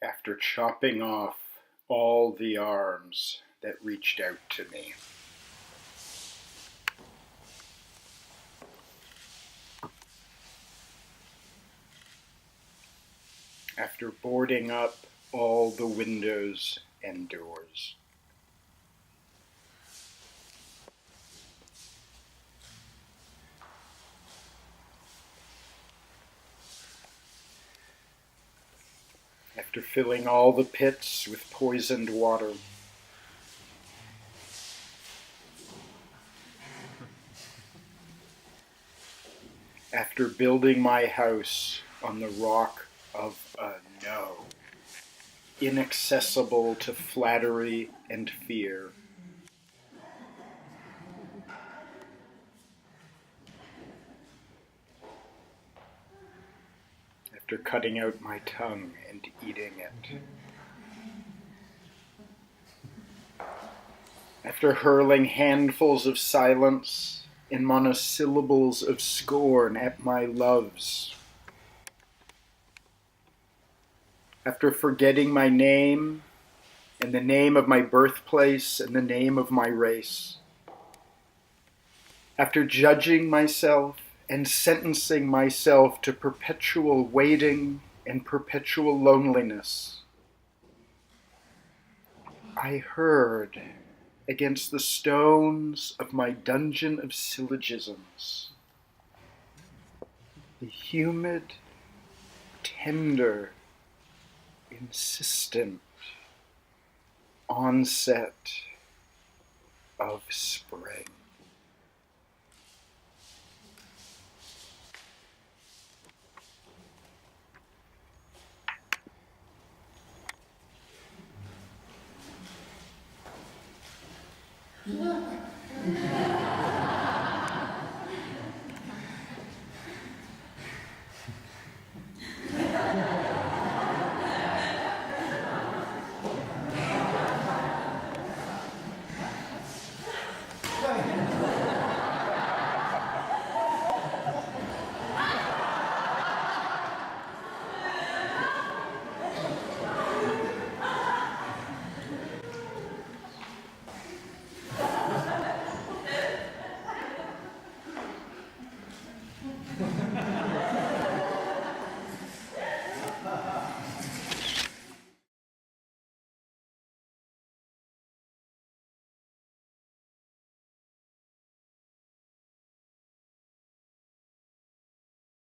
after chopping off all the arms that reached out to me. After boarding up all the windows and doors. After filling all the pits with poisoned water. After building my house on the rock of a no, inaccessible to flattery and fear. After cutting out my tongue and eating it. After hurling handfuls of silence and monosyllables of scorn at my loves. After forgetting my name and the name of my birthplace and the name of my race. After judging myself and sentencing myself to perpetual waiting and perpetual loneliness, I heard against the stones of my dungeon of syllogisms the humid, tender, insistent onset of spring.